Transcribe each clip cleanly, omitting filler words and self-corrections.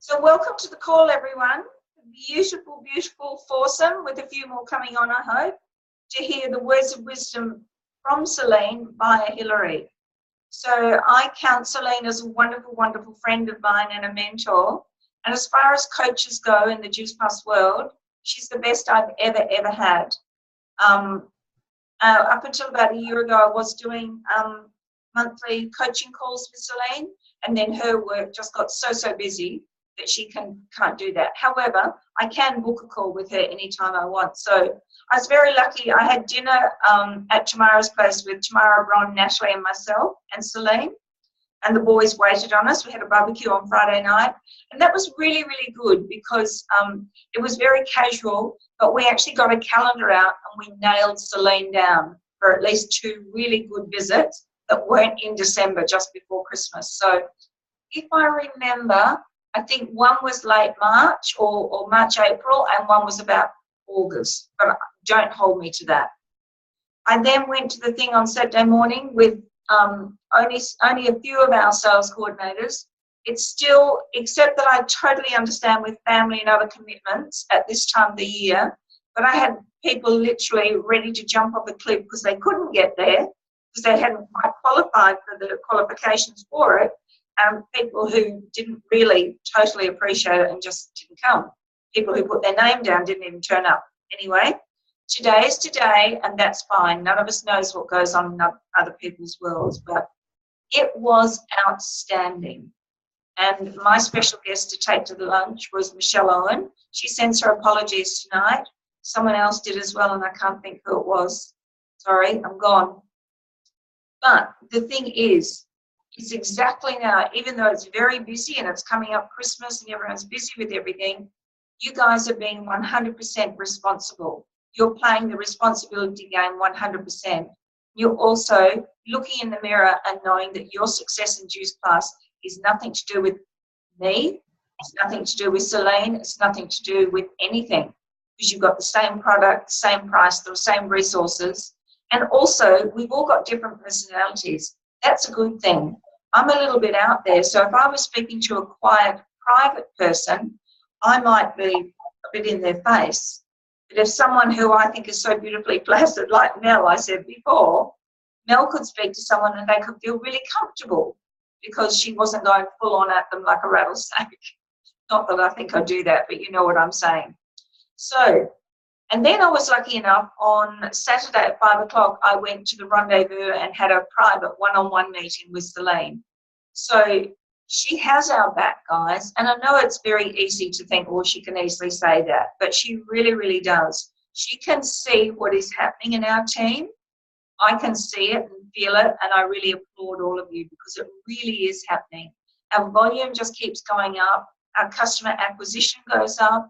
So welcome to the call, everyone. Beautiful, beautiful foursome with a few more coming on, I hope, to hear the words of wisdom from Celine via Hilary. So I count Celine as a wonderful, wonderful friend of mine and a mentor. And as far as coaches go in the Juice Plus world, she's the best I've ever had. Up until about a year ago, I was doing monthly coaching calls with Celine, and then her work just got so busy that she can't do that. However, I can book a call with her anytime I want. So I was very lucky. I had dinner at Tamara's place with Tamara, Bron, Natalie, and myself, and Celine. And the boys waited on us. We had a barbecue on Friday night. And that was really, really good because it was very casual, but we actually got a calendar out and we nailed Celine down for at least 2 really good visits that weren't in December, just before Christmas. So if I remember, I think one was late March or March, April, and one was about August, but don't hold me to that. I then went to the thing on Saturday morning with only a few of our sales coordinators. It's still, except that I totally understand with family and other commitments at this time of the year, but I had people literally ready to jump off a cliff because they couldn't get there because they hadn't quite qualified for the qualifications for it. People who didn't really totally appreciate it and just didn't come. People who put their name down didn't even turn up. Anyway, today is today, and that's fine. None of us knows what goes on in other people's worlds, but it was outstanding. And my special guest to take to the lunch was Michelle Owen. She sends her apologies tonight. Someone else did as well, and I can't think who it was. Sorry, I'm gone. But the thing is, it's exactly now, even though it's very busy and it's coming up Christmas and everyone's busy with everything, you guys are being 100% responsible. You're playing the responsibility game 100%. You're also looking in the mirror and knowing that your success in Juice Plus is nothing to do with me, it's nothing to do with Celine, it's nothing to do with anything, because you've got the same product, the same price, the same resources, and also we've all got different personalities. That's a good thing. I'm a little bit out there, so if I was speaking to a quiet, private person, I might be a bit in their face. But if someone who I think is so beautifully placid, like Mel, I said before, Mel could speak to someone and they could feel really comfortable because she wasn't going full on at them like a rattlesnake. Not that I think I do that, but you know what I'm saying. So, and then I was lucky enough on Saturday at 5 o'clock, I went to the rendezvous and had a private one-on-one meeting with Celine. So she has our back, guys. And I know it's very easy to think, well, she can easily say that, but she really, really does. She can see what is happening in our team. I can see it and feel it, and I really applaud all of you because it really is happening. Our volume just keeps going up. Our customer acquisition goes up.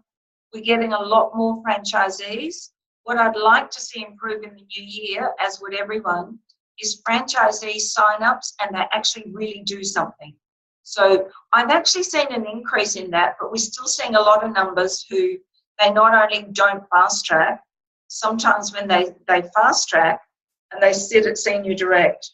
We're getting a lot more franchisees. What I'd like to see improve in the new year, as would everyone, is franchisee sign-ups and they actually really do something. So I've actually seen an increase in that, but we're still seeing a lot of numbers who they not only don't fast track, sometimes when they fast track and they sit at senior direct,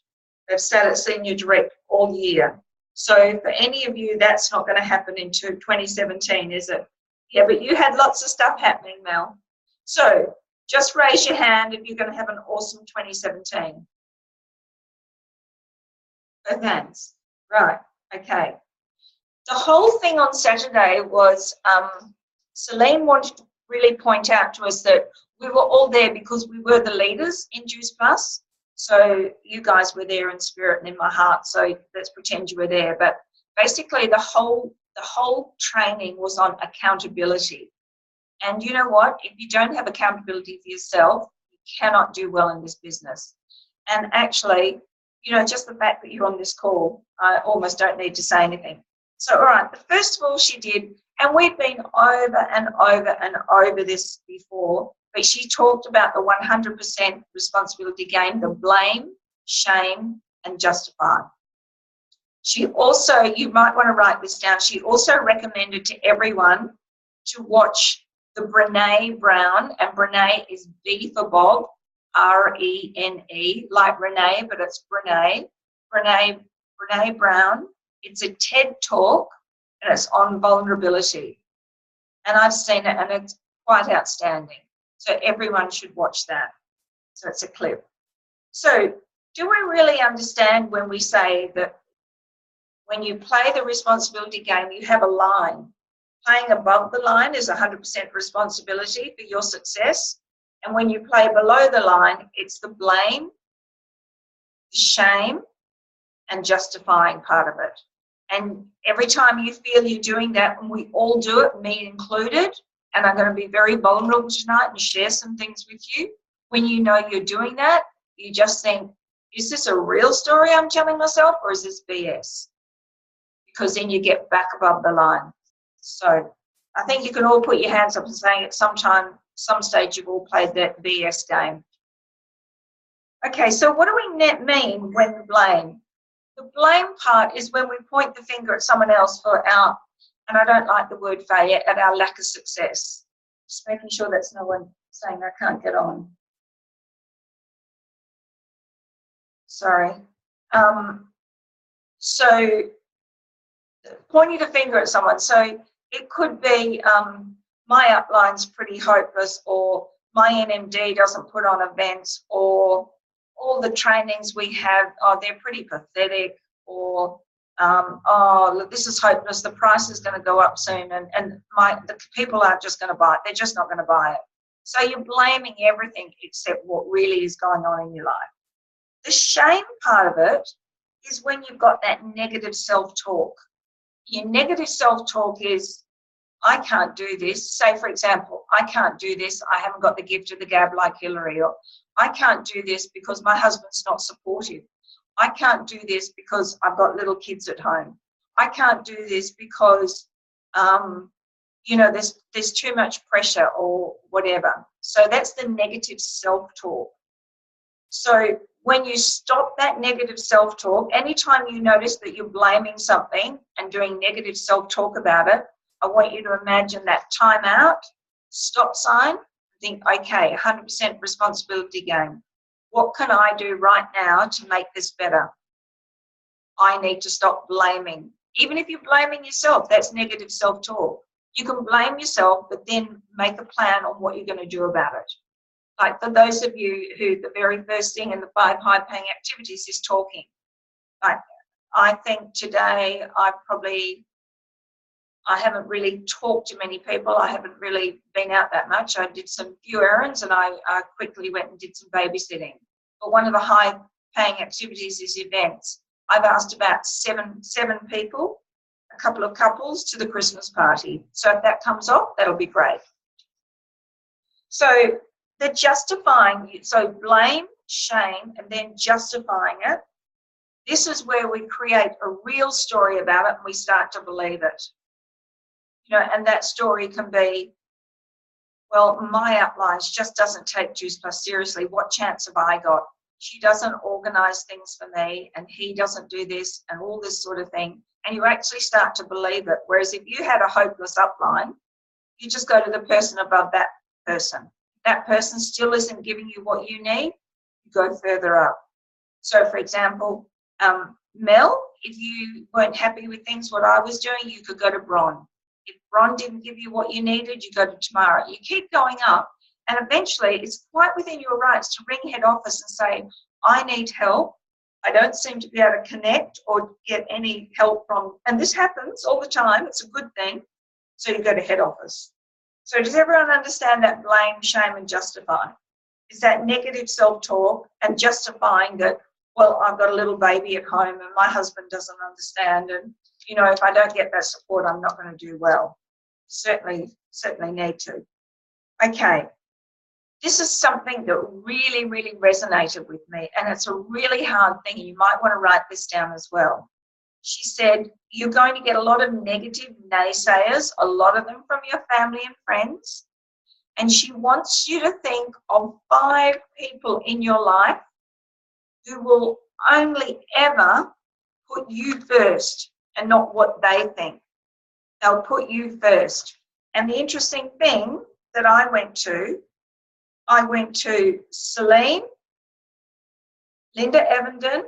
they've sat at senior direct all year. So for any of you, that's not going to happen into 2017, is it? Yeah, but you had lots of stuff happening, Mel. So just raise your hand if you're going to have an awesome 2017. Oh, thanks. Right, okay. The whole thing on Saturday was Celine wanted to really point out to us that we were all there because we were the leaders in Juice Plus. So you guys were there in spirit and in my heart, so let's pretend you were there. But basically the whole training was on accountability. And you know what? If you don't have accountability for yourself, you cannot do well in this business. And actually, you know, just the fact that you're on this call, I almost don't need to say anything. So, all right, the first of all she did, and we've been over and over and over this before, but she talked about the 100% responsibility game, the blame, shame, and justify. She also, you might want to write this down, she also recommended to everyone to watch the Brené Brown, and Brené is B for Bob, R-E-N-E, like Renee, but it's Brené Brown. It's a TED Talk and it's on vulnerability. And I've seen it, and it's quite outstanding. So everyone should watch that. So it's a clip. So do we really understand when we say that when you play the responsibility game, you have a line? Playing above the line is 100% responsibility for your success. And when you play below the line, it's the blame, the shame, and justifying part of it. And every time you feel you're doing that, and we all do it, me included, and I'm going to be very vulnerable tonight and share some things with you. When you know you're doing that, you just think, is this a real story I'm telling myself, or is this BS? Because then you get back above the line. So I think you can all put your hands up and saying at some stage you've all played that BS game. Okay, so what do we mean when blame? The blame part is when we point the finger at someone else for our, and I don't like the word failure, at our lack of success. Just making sure that's no one saying I can't get on. Sorry. So pointing the finger at someone. So it could be my upline's pretty hopeless, or my NMD doesn't put on events, or all the trainings we have, oh, they're pretty pathetic, or oh, look, this is hopeless, the price is going to go up soon, and the people aren't just going to buy it, they're just not going to buy it. So you're blaming everything except what really is going on in your life. The shame part of it is when you've got that negative self-talk. Your negative self-talk is, I can't do this. Say, for example, I can't do this. I haven't got the gift of the gab like Hillary. Or I can't do this because my husband's not supportive. I can't do this because I've got little kids at home. I can't do this because, you know, there's too much pressure or whatever. So that's the negative self-talk. So when you stop that negative self-talk, anytime you notice that you're blaming something and doing negative self-talk about it, I want you to imagine that time out, stop sign, think, okay, 100% responsibility game. What can I do right now to make this better? I need to stop blaming. Even if you're blaming yourself, that's negative self-talk. You can blame yourself, but then make a plan on what you're going to do about it. Like for those of you who the very first thing in the 5 high-paying activities is talking. Like I think today I haven't really talked to many people. I haven't really been out that much. I did some few errands, and I quickly went and did some babysitting. But one of the high-paying activities is events. I've asked about seven people, a couple of couples, to the Christmas party. So if that comes off, that'll be great. So the justifying, so blame, shame, and then justifying it. This is where we create a real story about it, and we start to believe it. You know, and that story can be, well, my upline just doesn't take Juice Plus seriously. What chance have I got? She doesn't organise things for me, and he doesn't do this, and all this sort of thing. And you actually start to believe it. Whereas if you had a hopeless upline, you just go to the person above that person. That person still isn't giving you what you need, you go further up. So, for example, Mel, if you weren't happy with things, what I was doing, you could go to Bron. If Bron didn't give you what you needed, you go to Tamara. You keep going up, and eventually it's quite within your rights to ring head office and say, I need help. I don't seem to be able to connect or get any help from, and this happens all the time. It's a good thing. So you go to head office. So does everyone understand that blame, shame, and justify? Is that negative self-talk and justifying that, well, I've got a little baby at home and my husband doesn't understand, and you know, if I don't get that support, I'm not going to do well. Certainly need to. Okay, this is something that really, really resonated with me, and it's a really hard thing. You might want to write this down as well. She said, you're going to get a lot of negative naysayers, a lot of them from your family and friends, and she wants you to think of 5 people in your life who will only ever put you first and not what they think. They'll put you first. And the interesting thing that I went to Celine, Linda Evenden.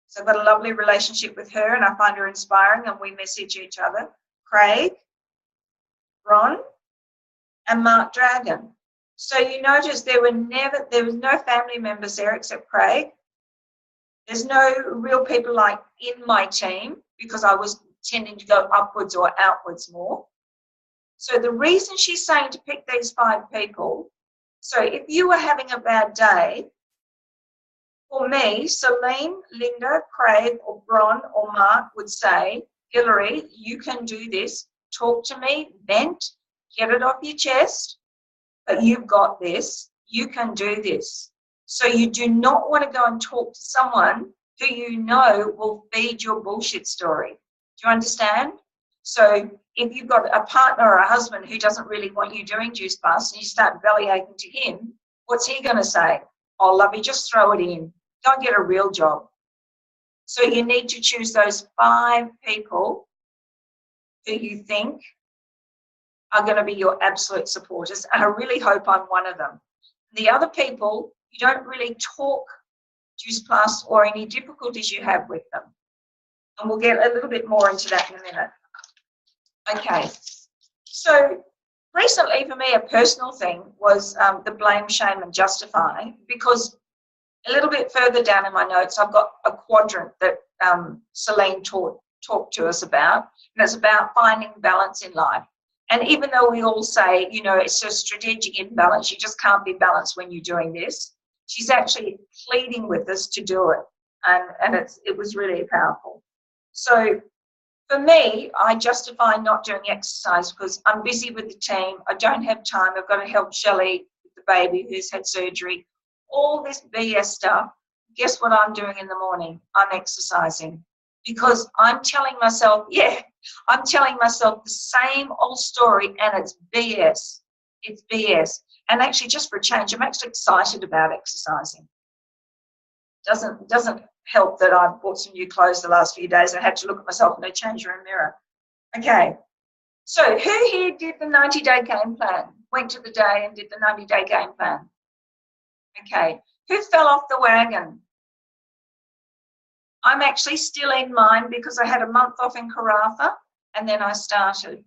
So I've got a lovely relationship with her, and I find her inspiring, and we message each other. Craig, Ron, and Mark Dragon. So you notice there was no family members there except Craig. There's no real people like in my team because I was tending to go upwards or outwards more. So the reason she's saying to pick these 5 people, so if you were having a bad day, for me, Celine, Linda, Craig, or Bron, or Mark would say, Hillary, you can do this. Talk to me, vent, get it off your chest, but you've got this. You can do this. So you do not want to go and talk to someone who you know will feed your bullshit story. Do you understand? So if you've got a partner or a husband who doesn't really want you doing Juice Plus and you start bellyaching to him, what's he going to say? Oh, lovey, just throw it in. Go and get a real job. So you need to choose those 5 people who you think are going to be your absolute supporters. And I really hope I'm one of them. The other people, you don't really talk Juice Plus or any difficulties you have with them. And we'll get a little bit more into that in a minute. Okay, so recently for me a personal thing was the blame, shame and justify, because a little bit further down in my notes I've got a quadrant that Celine talked to us about, and it's about finding balance in life. And even though we all say, you know, it's a strategic imbalance, you just can't be balanced when you're doing this, she's actually pleading with us to do it, and it was really powerful. So for me, I justify not doing exercise because I'm busy with the team. I don't have time. I've got to help Shelley with the baby who's had surgery. All this BS stuff. Guess what I'm doing in the morning? I'm exercising because I'm telling myself, I'm telling myself the same old story and it's BS. It's BS. And actually, just for a change, I'm actually excited about exercising. Doesn't help that I've bought some new clothes the last few days. I had to look at myself in a change room mirror. Okay, so who here did the 90-day game plan? Went to the day and did the 90-day game plan? Okay, who fell off the wagon? I'm actually still in mine because I had a month off in Karratha and then I started.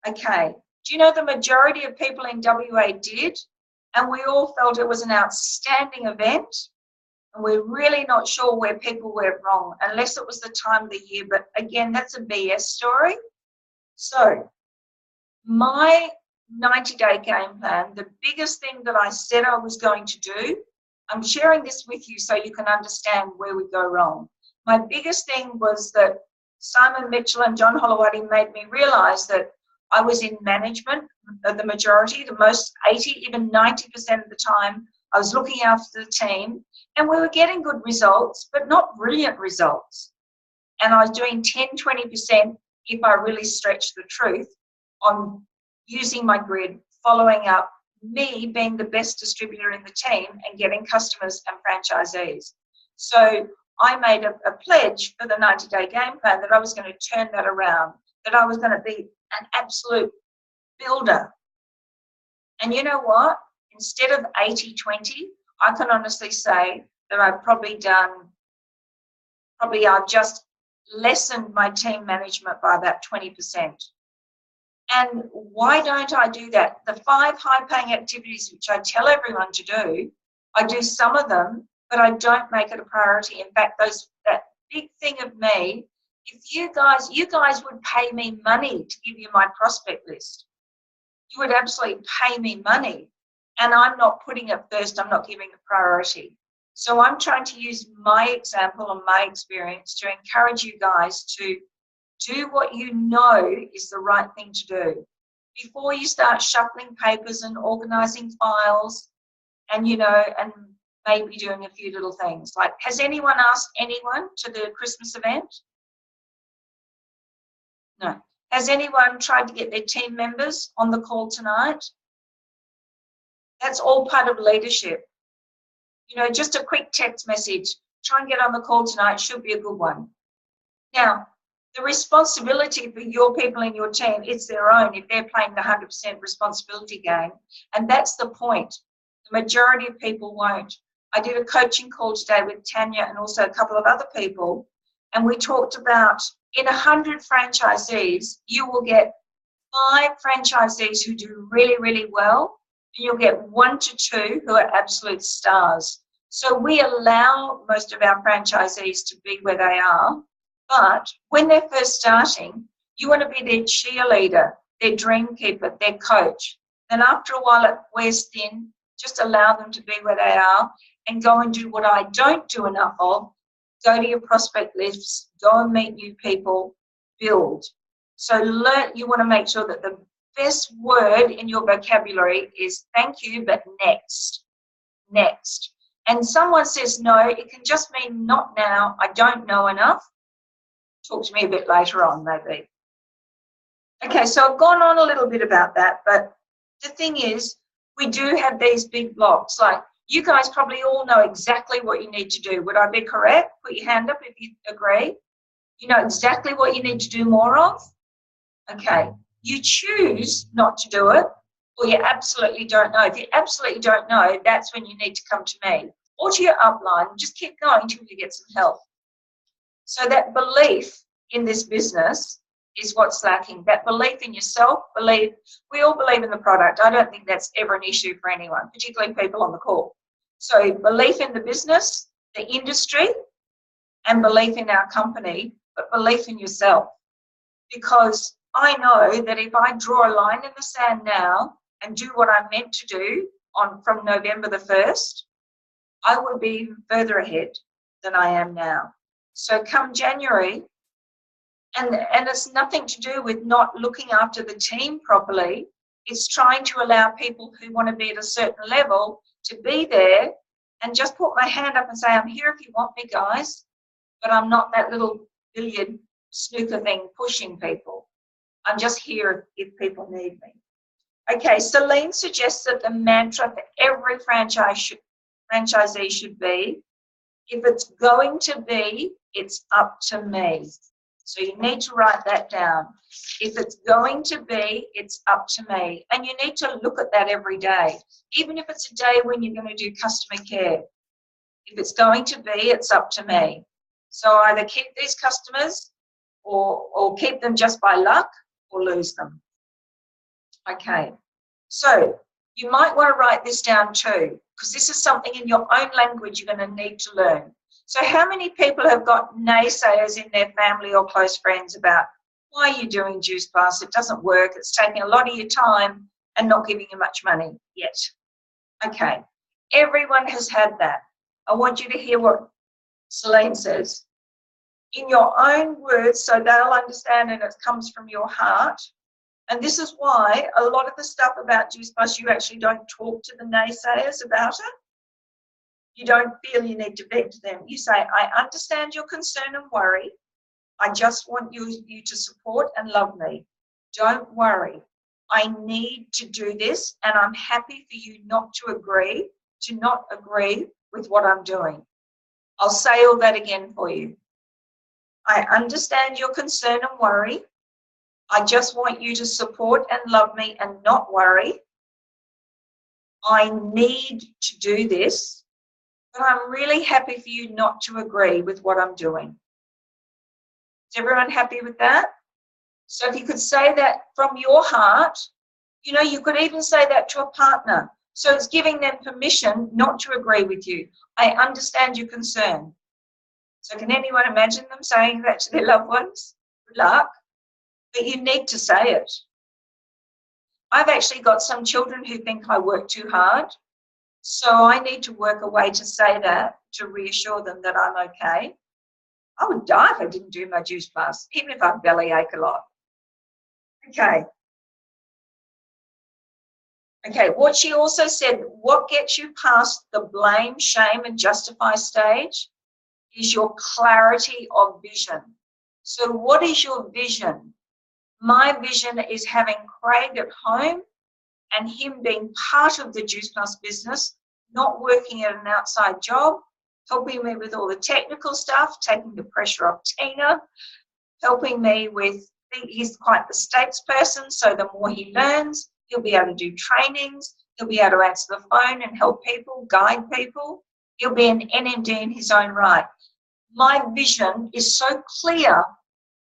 Okay, do you know the majority of people in WA did? And we all felt it was an outstanding event. And we're really not sure where people went wrong, unless it was the time of the year. But again, that's a BS story. So my 90-day game plan, the biggest thing that I said I was going to do, I'm sharing this with you so you can understand where we go wrong. My biggest thing was that Simon Mitchell and John Holowati made me realize that I was in management, the majority, the most 80, even 90% of the time. I was looking after the team and we were getting good results, but not brilliant results. And I was doing 10, 20% if I really stretched the truth on using my grid, following up, me being the best distributor in the team and getting customers and franchisees. So I made a pledge for the 90-day game plan that I was going to turn that around, that I was going to be an absolute builder. And you know what? Instead of 80-20, I can honestly say that I've I've just lessened my team management by about 20%. And why don't I do that? The 5 high-paying activities which I tell everyone to do, I do some of them, but I don't make it a priority. In fact, that big thing of me, if you guys would pay me money to give you my prospect list. You would absolutely pay me money. And I'm not putting it first, I'm not giving it priority. So I'm trying to use my example and my experience to encourage you guys to do what you know is the right thing to do. Before you start shuffling papers and organizing files and, and maybe doing a few little things. Like, has anyone asked anyone to the Christmas event? No. Has anyone tried to get their team members on the call tonight? That's all part of leadership. Just a quick text message. Try and get on the call tonight. Should be a good one. Now, the responsibility for your people in your team, it's their own if they're playing the 100% responsibility game. And that's the point. The majority of people won't. I did a coaching call today with Tanya and also a couple of other people. And we talked about In 100 franchisees, you will get 5 franchisees who do really, really well, and you'll get 1 to 2 who are absolute stars. So we allow most of our franchisees to be where they are, but when they're first starting, you want to be their cheerleader, their dream keeper, their coach. Then after a while it wears thin, just allow them to be where they are and go and do what I don't do enough of. Go to your prospect lists, go and meet new people, build. So you want to make sure that the best word in your vocabulary is thank you, but next. Next. And someone says no, it can just mean not now, I don't know enough. Talk to me a bit later on, maybe. Okay, so I've gone on a little bit about that, but the thing is, we do have these big blocks. Like, you guys probably all know exactly what you need to do. Would I be correct? Put your hand up if you agree. You know exactly what you need to do more of? Okay. You choose not to do it, or you absolutely don't know. If you absolutely don't know, that's when you need to come to me or to your upline. Just keep going until you get some help. So that belief in this business is what's lacking. That belief in yourself, we all believe in the product. I don't think that's ever an issue for anyone, particularly people on the call. So belief in the business, the industry, and belief in our company, but belief in yourself. Because I know that if I draw a line in the sand now and do what I'm meant to do from November the 1st, I would be even further ahead than I am now. So come January, and it's nothing to do with not looking after the team properly. It's trying to allow people who want to be at a certain level to be there and just put my hand up and say, I'm here if you want me, guys, but I'm not that little billiard snooker thing pushing people. I'm just here if people need me. Okay, Celine suggests that the mantra for every franchisee should be, if it's going to be, it's up to me. So you need to write that down. If it's going to be, it's up to me. And you need to look at that every day, even if it's a day when you're going to do customer care. If it's going to be, it's up to me. So either keep these customers or keep them just by luck or lose them. Okay, so you might want to write this down too, because this is something in your own language you're going to need to learn. So how many people have got naysayers in their family or close friends about, why are you doing Juice Plus? It doesn't work. It's taking a lot of your time and not giving you much money yet. Okay, everyone has had that. I want you to hear what Celine says. In your own words, so they'll understand and it comes from your heart. And this is why a lot of the stuff about Juice Plus, you actually don't talk to the naysayers about it. You don't feel you need to vent to them. You say, I understand your concern and worry. I just want you to support and love me. Don't worry. I need to do this, and I'm happy for you not to agree with what I'm doing. I'll say all that again for you. I understand your concern and worry. I just want you to support and love me and not worry. I need to do this, but I'm really happy for you not to agree with what I'm doing. Is everyone happy with that? So if you could say that from your heart, you know, you could even say that to a partner. So it's giving them permission not to agree with you. I understand your concern. So can anyone imagine them saying that to their loved ones? Good luck. But you need to say it. I've actually got some children who think I work too hard. So I need to work a way to say that, to reassure them that I'm okay. I would die if I didn't do my Juice Plus, even if I bellyache a lot. Okay. Okay, what she also said, what gets you past the blame, shame, and justify stage is your clarity of vision. So what is your vision? My vision is having Craig at home and him being part of the Juice Plus business, not working at an outside job, helping me with all the technical stuff, taking the pressure off Tina, helping me with, he's quite the states person, so the more he learns, he'll be able to do trainings, he'll be able to answer the phone and help people, guide people. He'll be an NMD in his own right. My vision is so clear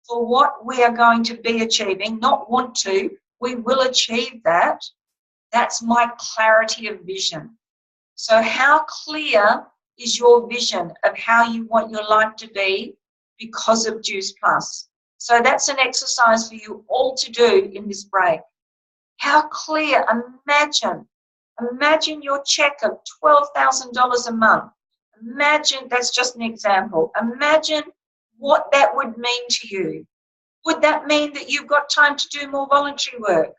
for what we are going to be achieving, not want to, we will achieve that. That's my clarity of vision. So how clear is your vision of how you want your life to be because of Juice Plus? So that's an exercise for you all to do in this break. How clear, imagine your check of $12,000 a month. Imagine, that's just an example. Imagine what that would mean to you. Would that mean that you've got time to do more voluntary work?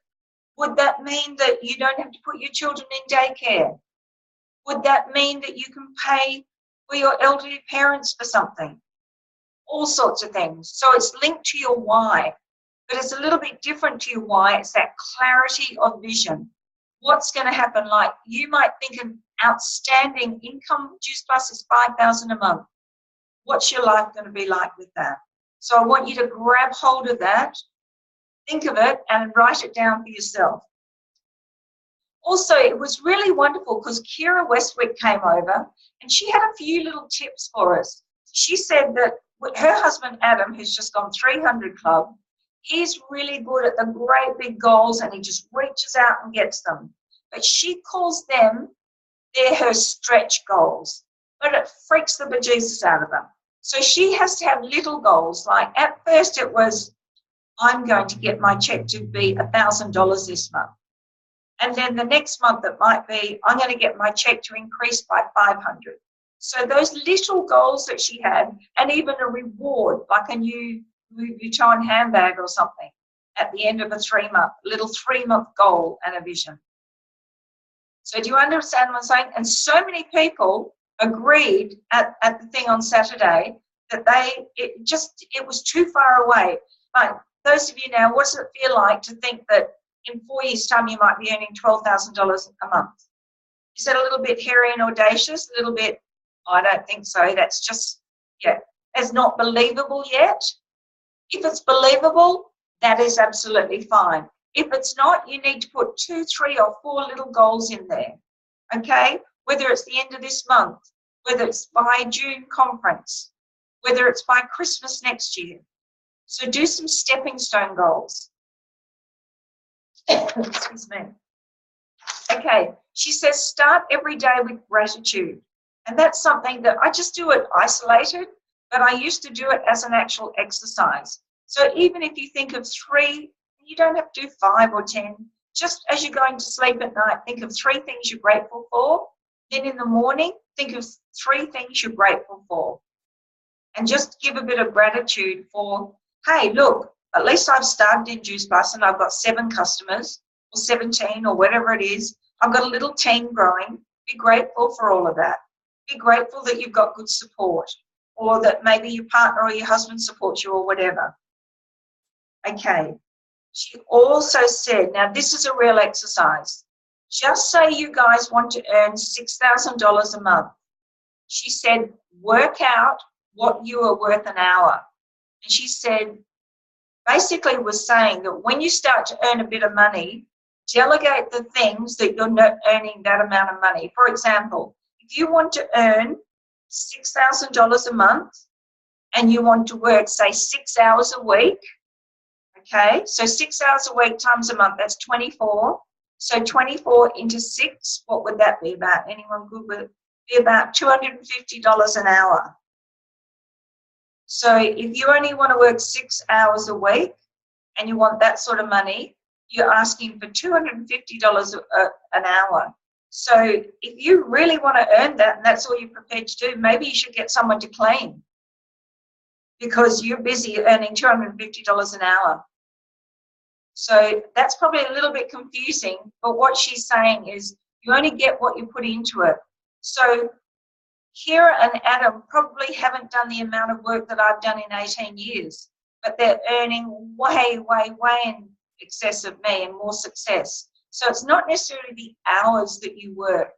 Would that mean that you don't have to put your children in daycare? Would that mean that you can pay for your elderly parents for something? All sorts of things. So it's linked to your why, but it's a little bit different to your why. It's that clarity of vision. What's going to happen? Like, you might think an outstanding income Juice Plus is $5,000 a month. What's your life going to be like with that? So I want you to grab hold of that, think of it, and write it down for yourself. Also, it was really wonderful because Kira Westwick came over and she had a few little tips for us. She said that her husband, Adam, who's just gone 300 Club, he's really good at the great big goals and he just reaches out and gets them. But she calls them, they're her stretch goals. But it freaks the bejesus out of them. So she has to have little goals. Like at first it was, I'm going to get my check to be $1,000 this month. And then the next month it might be, I'm going to get my check to increase by 500. So those little goals that she had, and even a reward, like a new Louis Vuitton handbag or something, at the end of a 3-month, little 3-month goal and a vision. So do you understand what I'm saying? And so many people agreed at the thing on Saturday that it was too far away. But those of you now, what does it feel like to think that in 4 years' time you might be earning $12,000 a month? Is that a little bit hairy and audacious? A little bit, I don't think so. That's just, it's not believable yet. If it's believable, that is absolutely fine. If it's not, you need to put 2, 3, or 4 little goals in there, okay? Whether it's the end of this month, whether it's by June conference, whether it's by Christmas next year. So do some stepping stone goals. Excuse me. Okay, she says start every day with gratitude. And that's something that I just do it isolated, but I used to do it as an actual exercise. So even if you think of 3, you don't have to do 5 or 10. Just as you're going to sleep at night, think of 3 things you're grateful for. Then in the morning, think of 3 things you're grateful for. And just give a bit of gratitude for, hey, look, at least I've started in Juice Plus and I've got 7 customers or 17 or whatever it is. I've got a little team growing. Be grateful for all of that. Be grateful that you've got good support, or that maybe your partner or your husband supports you or whatever. Okay. She also said, now this is a real exercise. Just say you guys want to earn $6,000 a month. She said, work out what you are worth an hour. And she said, basically was saying that when you start to earn a bit of money, delegate the things that you're not earning that amount of money. For example, if you want to earn $6,000 a month and you want to work, say, 6 hours a week, okay, so 6 hours a week times a month, that's 24. So 24 into 6, what would that be about? Anyone good with it? Be about $250 an hour. So if you only want to work 6 hours a week and you want that sort of money, you're asking for $250 an hour. So if you really want to earn that and that's all you're prepared to do, maybe you should get someone to clean because you're busy earning $250 an hour. So that's probably a little bit confusing, but what she's saying is you only get what you put into it. So Kira and Adam probably haven't done the amount of work that I've done in 18 years, but they're earning way, way, way in excess of me and more success. So it's not necessarily the hours that you work.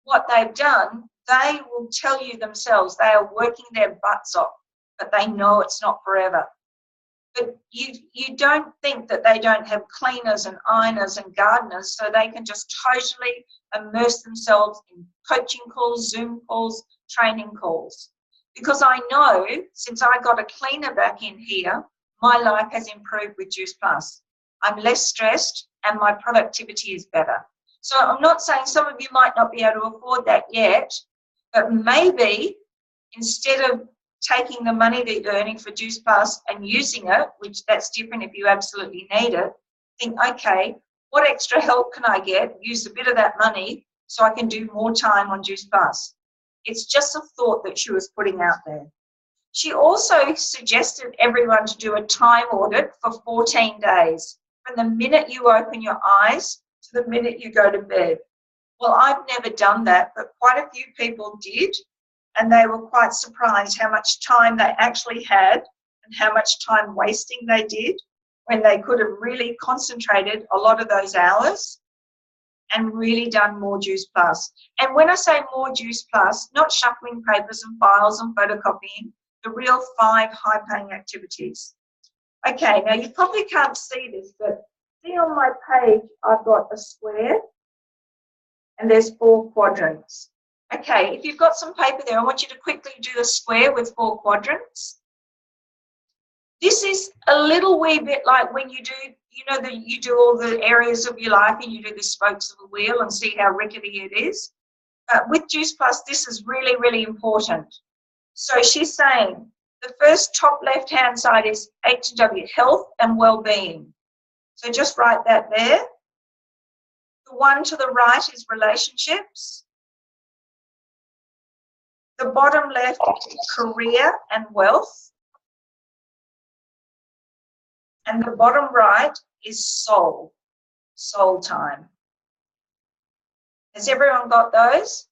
What they've done, they will tell you themselves they are working their butts off, but they know it's not forever. But you don't think that they don't have cleaners and ironers and gardeners, so they can just totally immerse themselves in coaching calls, Zoom calls, training calls. Because I know, since I got a cleaner back in here, my life has improved with Juice Plus. I'm less stressed and my productivity is better. So I'm not saying some of you might not be able to afford that yet, but maybe instead of taking the money that you're earning for Juice Plus and using it, which that's different if you absolutely need it, think, okay, what extra help can I get? Use a bit of that money so I can do more time on Juice Plus. It's just a thought that she was putting out there. She also suggested everyone to do a time audit for 14 days, from the minute you open your eyes to the minute you go to bed. Well, I've never done that, but quite a few people did, and they were quite surprised how much time they actually had and how much time wasting they did when they could have really concentrated a lot of those hours and really done more Juice Plus. And when I say more Juice Plus, not shuffling papers and files and photocopying, the real 5 high-paying activities. Okay, now you probably can't see this, but see on my page, I've got a square and there's 4 quadrants. Okay, if you've got some paper there, I want you to quickly do the square with 4 quadrants. This is a little wee bit like when you do, you know, that you do all the areas of your life and you do the spokes of the wheel and see how rickety it is. With Juice Plus, this is really, really important. So she's saying the first top left-hand side is H&W, health and well-being. So just write that there. The one to the right is relationships. The bottom left is career and wealth. And the bottom right is soul time. Has everyone got those?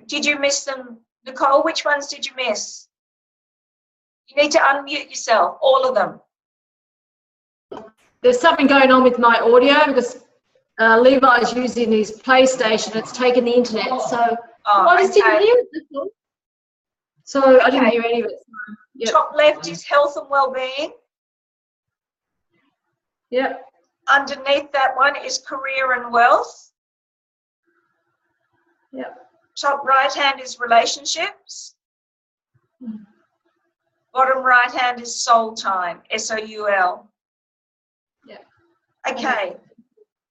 Did you miss them? Nicole, which ones did you miss? You need to unmute yourself, all of them. There's something going on with my audio because Levi's using his PlayStation. It's taken the internet, so I just didn't hear it. So I didn't hear any of it. So, yep. Top left is health and well-being. Yep. Underneath that one is career and wealth. Yep. Top right hand is relationships. Bottom right hand is soul time, S-O-U-L. Yeah. Okay.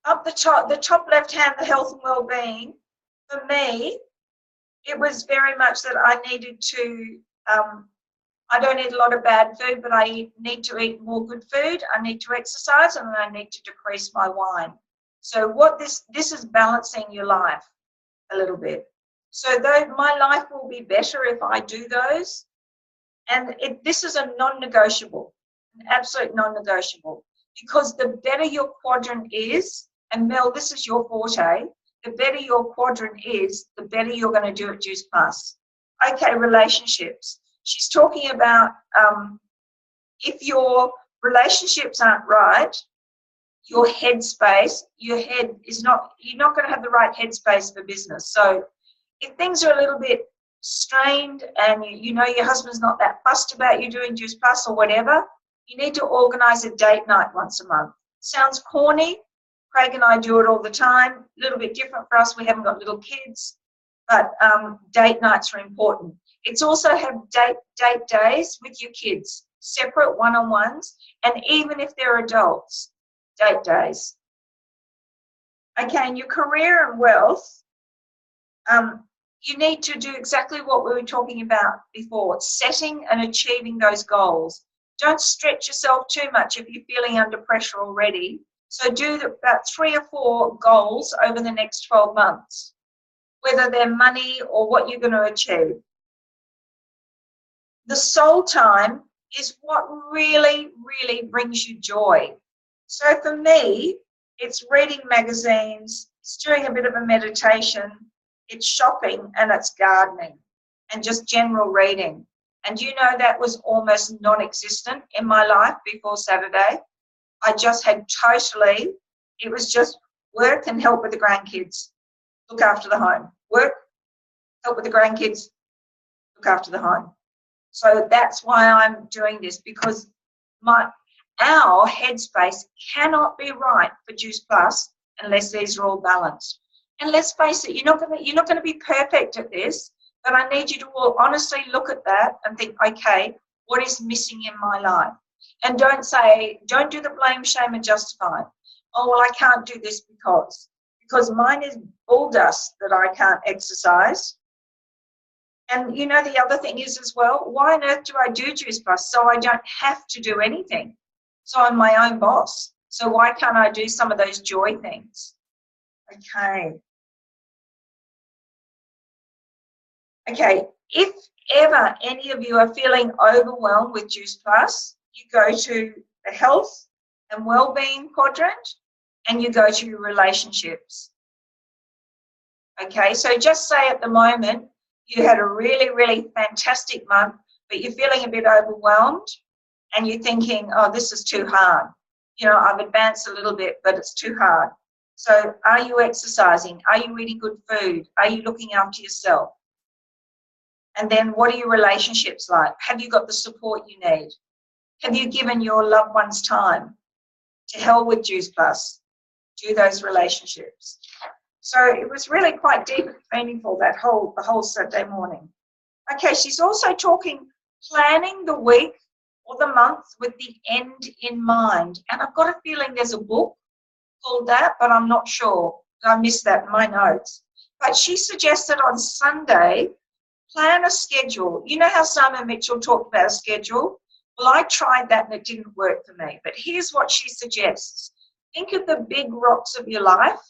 Up the top left hand, the health and well-being. For me, it was very much that I needed to, I don't eat a lot of bad food, but I need to eat more good food. I need to exercise and I need to decrease my wine. So what this is balancing your life a little bit. So though my life will be better if I do those, and this is a non-negotiable, an absolute non-negotiable, because the better your quadrant is, and Mel, this is your forte, the better your quadrant is, the better you're going to do at Juice Plus. Okay, relationships. She's talking about if your relationships aren't right, your headspace, your head is not, you're not going to have the right headspace for business. So if things are a little bit strained and you know your husband's not that fussed about you doing Juice Plus or whatever, you need to organise a date night once a month. Sounds corny. Craig and I do it all the time. A little bit different for us. We haven't got little kids, but date nights are important. It's also have date days with your kids, separate one-on-ones, and even if they're adults, date days. Okay, and your career and wealth, you need to do exactly what we were talking about before, setting and achieving those goals. Don't stretch yourself too much if you're feeling under pressure already. So do about 3 or 4 goals over the next 12 months, whether they're money or what you're going to achieve. The soul time is what really, really brings you joy. So for me, it's reading magazines, it's doing a bit of a meditation, it's shopping, and it's gardening and just general reading. And you know that was almost non-existent in my life before Saturday. I just had totally, it was just work and help with the grandkids, look after the home. Work, help with the grandkids, look after the home. So that's why I'm doing this, because our headspace cannot be right for Juice Plus unless these are all balanced. And let's face it, you're not going to be perfect at this, but I need you to all honestly look at that and think, okay, What is missing in my life? And don't do the blame, shame, and justify. Oh, well, I can't do this because mine is bull dust that I can't exercise. And you know, the other thing is as well, why on earth do I do Juice Plus? So I don't have to do anything. So I'm my own boss. So why can't I do some of those joy things? Okay. Okay, if ever any of you are feeling overwhelmed with Juice Plus, you go to the health and well-being quadrant and you go to your relationships. Okay, so just say at the moment you had a really, really fantastic month, but you're feeling a bit overwhelmed and you're thinking, oh, this is too hard. You know, I've advanced a little bit, but it's too hard. So are you exercising? Are you eating good food? Are you looking after yourself? And then what are your relationships like? Have you got the support you need? Have you given your loved ones time? To hell with Juice Plus. Do those relationships. So it was really quite deep and meaningful, the whole Saturday morning. Okay, she's also talking planning the week or the month with the end in mind. And I've got a feeling there's a book called that, but I'm not sure. I missed that in my notes. But she suggested on Sunday, plan a schedule. You know how Simon Mitchell talked about a schedule? Well, I tried that and it didn't work for me. But here's what she suggests. Think of the big rocks of your life.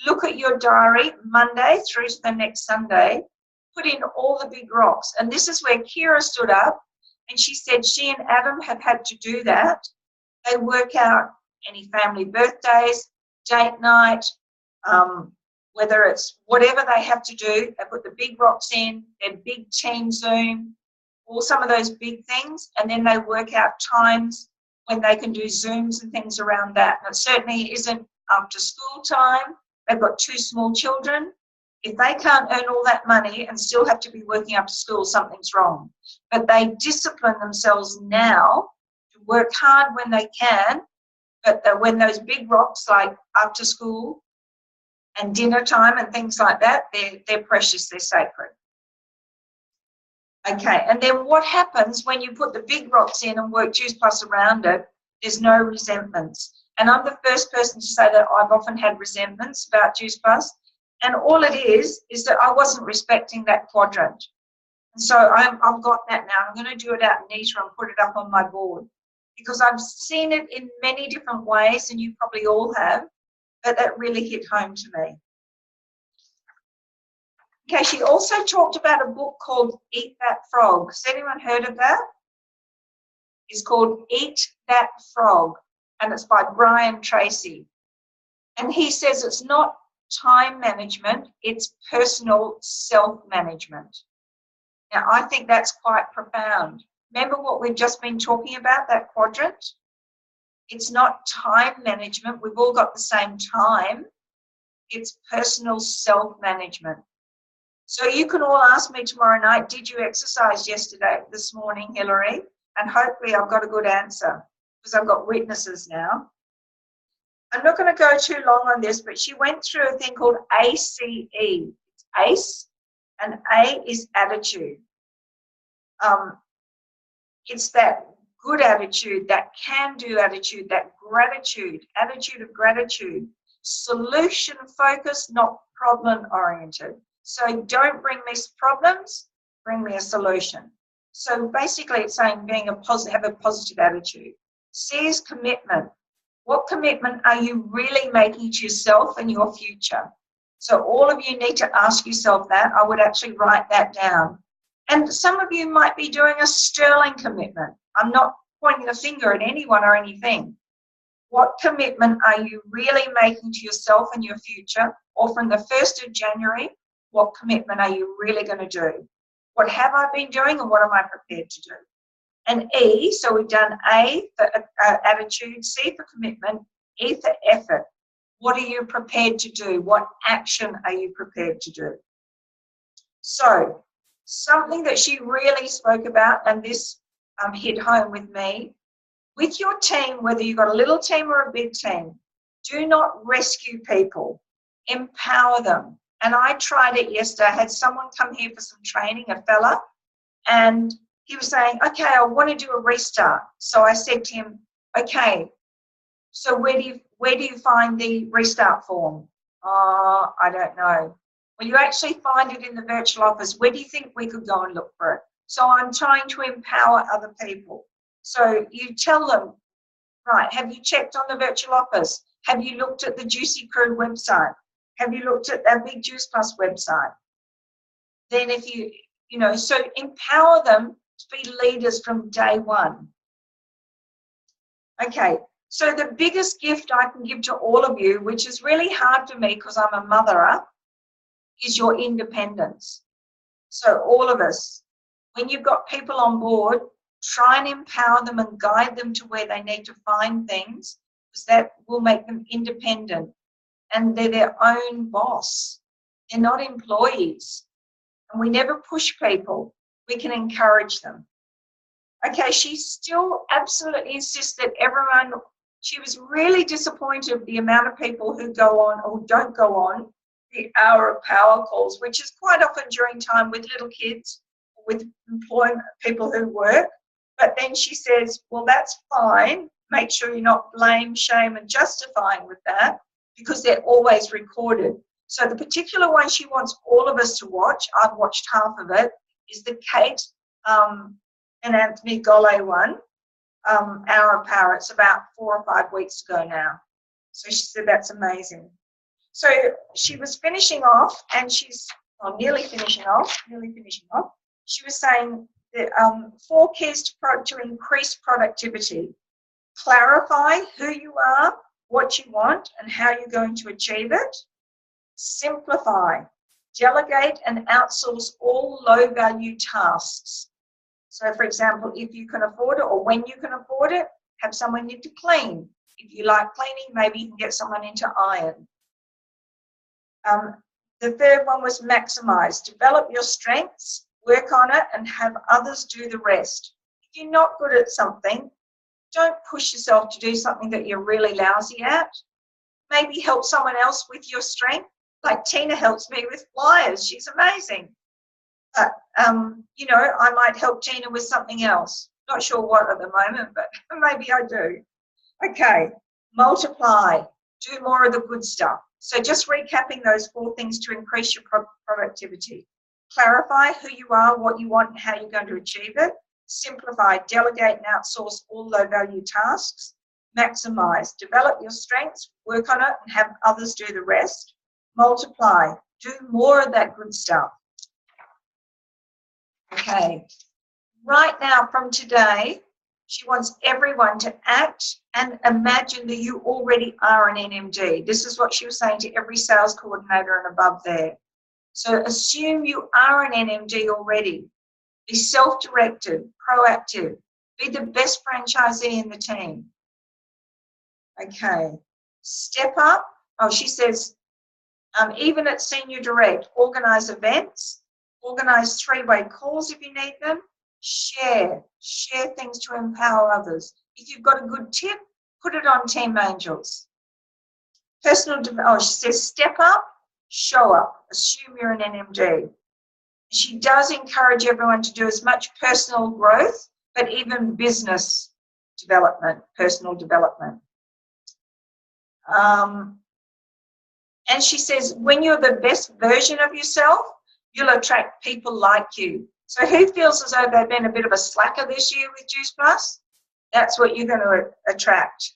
Look at your diary Monday through to the next Sunday. Put in all the big rocks. And this is where Kira stood up and she said she and Adam have had to do that. They work out any family birthdays, date night, whether it's whatever they have to do, they put the big rocks in, their big team Zoom, all some of those big things, and then they work out times when they can do Zooms and things around that. And it certainly isn't after school time. They've got 2 small children. If they can't earn all that money and still have to be working after school, something's wrong. But they discipline themselves now to work hard when they can, but when those big rocks like after school and dinner time and things like that, they're precious, they're sacred. Okay, and then what happens when you put the big rocks in and work Juice Plus around it? There's no resentments. And I'm the first person to say that I've often had resentments about Juice Plus. And all it is that I wasn't respecting that quadrant. And so I've got that now. I'm going to do it out neater and put it up on my board because I've seen it in many different ways, and you probably all have, but that really hit home to me. Okay, she also talked about a book called Eat That Frog. Has anyone heard of that? It's called Eat That Frog, and it's by Brian Tracy. And he says it's not time management, it's personal self-management. Now, I think that's quite profound. Remember what we've just been talking about, that quadrant? It's not time management. We've all got the same time. It's personal self-management. So you can all ask me tomorrow night, did you exercise this morning, Hillary? And hopefully I've got a good answer because I've got witnesses now. I'm not going to go too long on this, but she went through a thing called ACE. It's ACE, and A is attitude. It's that good attitude, that can-do attitude, that attitude of gratitude, solution focused, not problem-oriented. So don't bring me problems, bring me a solution. So basically it's saying have a positive attitude. C is commitment. What commitment are you really making to yourself and your future? So all of you need to ask yourself that. I would actually write that down. And some of you might be doing a sterling commitment. I'm not pointing a finger at anyone or anything. What commitment are you really making to yourself and your future? Or from the 1st of January, what commitment are you really going to do? What have I been doing and what am I prepared to do? And E, so we've done A for attitude, C for commitment, E for effort. What are you prepared to do? What action are you prepared to do? So something that she really spoke about, and this hit home with me, with your team, whether you've got a little team or a big team, do not rescue people, empower them. And I tried it yesterday. I had someone come here for some training, a fella, and he was saying, okay, I want to do a restart. So I said to him, okay, so where do you find the restart form? Oh, I don't know. Well, you actually find it in the virtual office. Where do you think we could go and look for it? So I'm trying to empower other people. So you tell them, right, have you checked on the virtual office? Have you looked at the Juicy Crew website? Have you looked at that Big Juice Plus website? Then if so empower them to be leaders from day one. Okay, so the biggest gift I can give to all of you, which is really hard for me because I'm a motherer, is your independence. So all of us, when you've got people on board, try and empower them and guide them to where they need to find things, because that will make them independent and they're their own boss. They're not employees. And we never push people. We can encourage them. Okay, she still absolutely insists that everyone, she was really disappointed with the amount of people who go on or don't go on the hour of power calls, which is quite often during time with little kids, with employment people who work. But then she says, well, that's fine. Make sure you're not blame, shame, and justifying with that, because they're always recorded. So the particular one she wants all of us to watch, I've watched half of it, is the Kate and Anthony Golay one, Hour of Power. It's about 4 or 5 weeks ago now. So she said that's amazing. So she was finishing off, and she's nearly finishing off. She was saying that 4 keys to increase productivity. Clarify who you are, what you want, and how you're going to achieve it. Simplify. Delegate and outsource all low-value tasks. So, for example, if you can afford it or when you can afford it, have someone in to clean. If you like cleaning, maybe you can get someone in to iron. The third one was maximize. Develop your strengths, work on it, and have others do the rest. If you're not good at something, don't push yourself to do something that you're really lousy at. Maybe help someone else with your strength. Like Tina helps me with flyers. She's amazing. But, I might help Tina with something else. Not sure what at the moment, but maybe I do. Okay, multiply. Do more of the good stuff. So just recapping those 4 things to increase your productivity. Clarify who you are, what you want, and how you're going to achieve it. Simplify, delegate, and outsource all low-value tasks. Maximize, develop your strengths, work on it, and have others do the rest. Multiply, do more of that good stuff. Okay, right now from today, she wants everyone to act and imagine that you already are an NMD. This is what she was saying to every sales coordinator and above there. So assume you are an NMD already. Be self-directed, proactive. Be the best franchisee in the team. Okay, step up. Oh, she says, even at Senior Direct, organise events, organise 3-way calls if you need them, share things to empower others. If you've got a good tip, put it on Team Angels. She says step up, show up, assume you're an NMD. She does encourage everyone to do as much personal growth, but even business development, personal development. And she says, when you're the best version of yourself, you'll attract people like you. So who feels as though they've been a bit of a slacker this year with Juice Plus? That's what you're going to attract.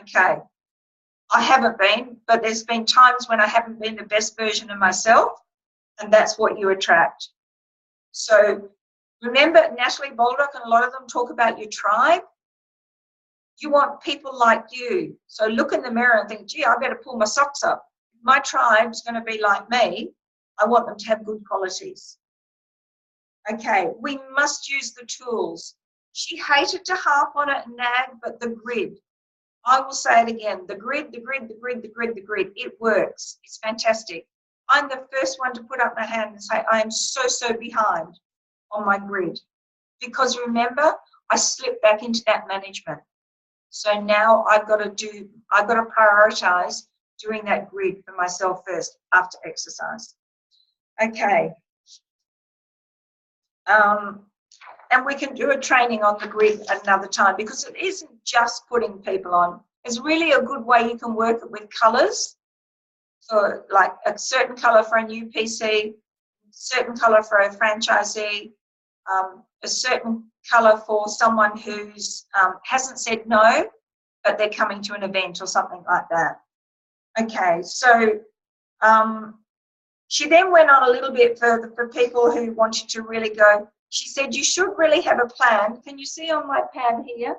Okay. I haven't been, but there's been times when I haven't been the best version of myself, and that's what you attract. So remember, Natalie Baldock and a lot of them talk about your tribe. You want people like you. So look in the mirror and think, gee, I better pull my socks up. My tribe's going to be like me. I want them to have good qualities. Okay, we must use the tools. She hated to harp on it and nag, but the grid. I will say it again, the grid. It works. It's fantastic. I'm the first one to put up my hand and say, I am so behind on my grid. Because remember, I slipped back into that management. So now I've got to prioritize doing that grid for myself first after exercise. Okay. and we can do a training on the grid another time, because it isn't just putting people on. It's really a good way you can work it with colours. So like a certain colour for a new PC, certain colour for a franchisee, a certain colour for someone who's hasn't said no, but they're coming to an event or something like that. Okay, so she then went on a little bit further for people who wanted to really go. She said, you should really have a plan. Can you see on my pad here?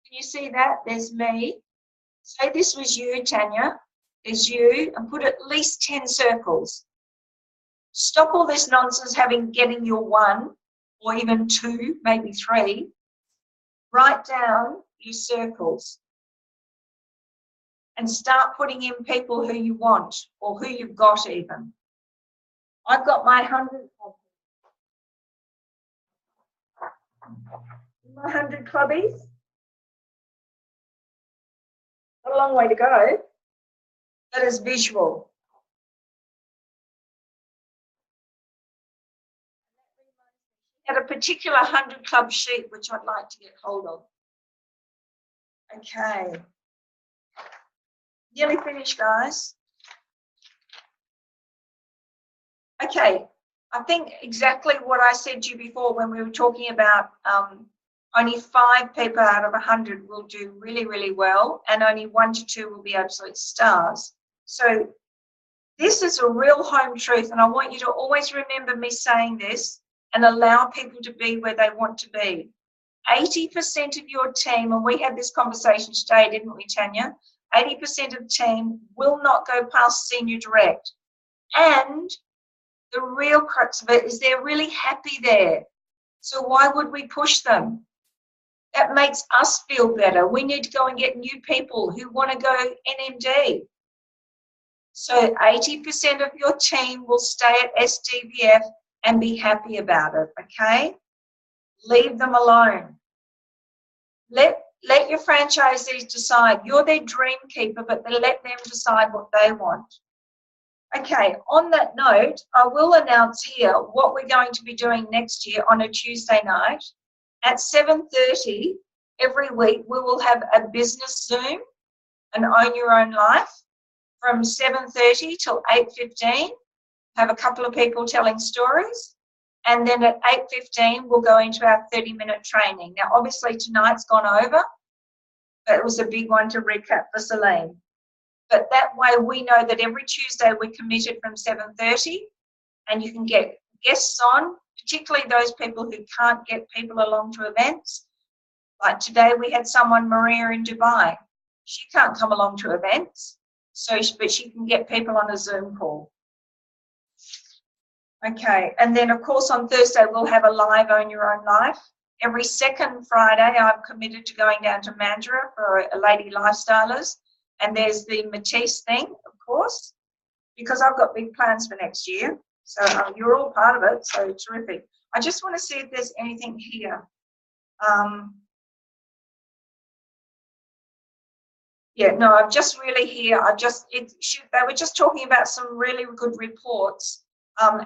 Can you see that? There's me. Say this was you, Tanya. There's you, and put at least 10 circles. Stop all this nonsense getting your 1 or even 2, maybe 3. Write down your circles and start putting in people who you want or who you've got even. I've got my 100 clubbies. Got a long way to go. That is visual. Had a particular 100 club sheet which I'd like to get hold of. Okay. Nearly finished, guys. Okay, I think exactly what I said to you before when we were talking about only 5 people out of 100 will do really, really well, and only 1 to 2 will be absolute stars. So this is a real home truth, and I want you to always remember me saying this and allow people to be where they want to be. 80% of your team, and we had this conversation today, didn't we, Tanya? 80% of team will not go past senior direct. And the real crux of it is they're really happy there. So why would we push them? That makes us feel better. We need to go and get new people who want to go NMD. So 80% of your team will stay at SDVF and be happy about it, okay? Leave them alone. Let your franchisees decide. You're their dream keeper, but let them decide what they want. Okay, on that note, I will announce here what we're going to be doing next year on a Tuesday night. At 7:30 every week, we will have a business Zoom, an Own Your Own Life, from 7:30 till 8:15. Have a couple of people telling stories. And then at 8:15, we'll go into our 30-minute training. Now, obviously, tonight's gone over, but it was a big one to recap for Celine. But that way we know that every Tuesday we're committed from 7:30, and you can get guests on, particularly those people who can't get people along to events. Like today we had someone, Maria in Dubai. She can't come along to events, but she can get people on a Zoom call. Okay, and then of course on Thursday we'll have a live Own Your Own Life. Every second Friday I'm committed to going down to Mandurah for a Lady Lifestylers. And there's the Matisse thing, of course, because I've got big plans for next year. So you're all part of it, so terrific. I just want to see if there's anything here. Yeah, no, I'm just really here. They were just talking about some really good reports.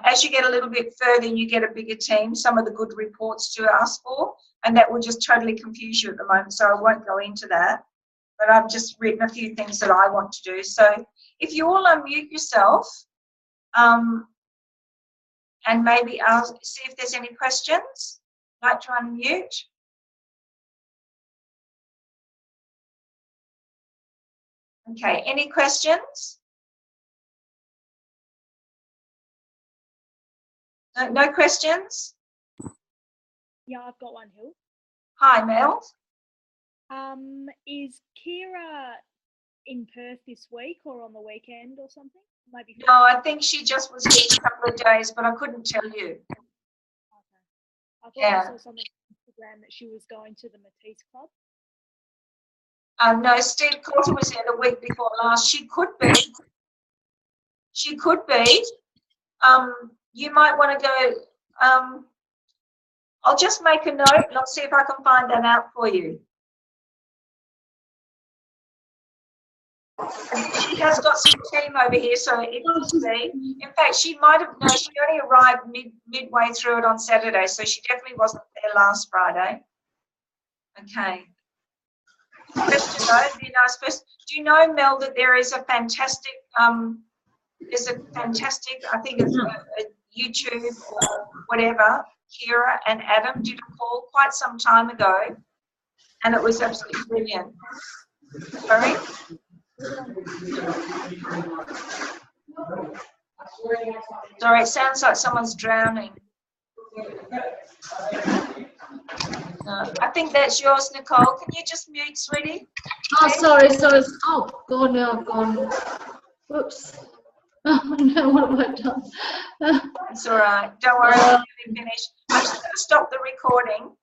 As you get a little bit further and you get a bigger team, some of the good reports to ask for, and that will just totally confuse you at the moment, so I won't go into that. But I've just written a few things that I want to do. So if you all unmute yourself and maybe see if there's any questions. Like to unmute. Okay, any questions? No questions? Yeah, I've got one, Hill. Hi, Mel. Is Kira in Perth this week or on the weekend or something? Maybe. No, I think she just was here a couple of days, but I couldn't tell you. Okay. I thought I saw something on Instagram that she was going to the Matisse Club. No, Steve Coulter was there the week before last. She could be. She could be. You might want to go. I'll just make a note and I'll see if I can find that out for you. She has got some team over here, so it could be. In fact, she might have, no, she only arrived midway through it on Saturday, so she definitely wasn't there last Friday. Okay. Question though, then I suppose, do you know, Mel, that there is a fantastic, I think it's a YouTube or whatever, Kira and Adam did a call quite some time ago, and it was absolutely brilliant. Sorry? Sorry, it sounds like someone's drowning. I think that's yours, Nicole. Can you just mute, sweetie? Oh, sorry. Oh, God, now I've gone. Whoops. Oh, no, what have I done? It's all right. Don't worry, I'm nearly finished. I'm just going to stop the recording.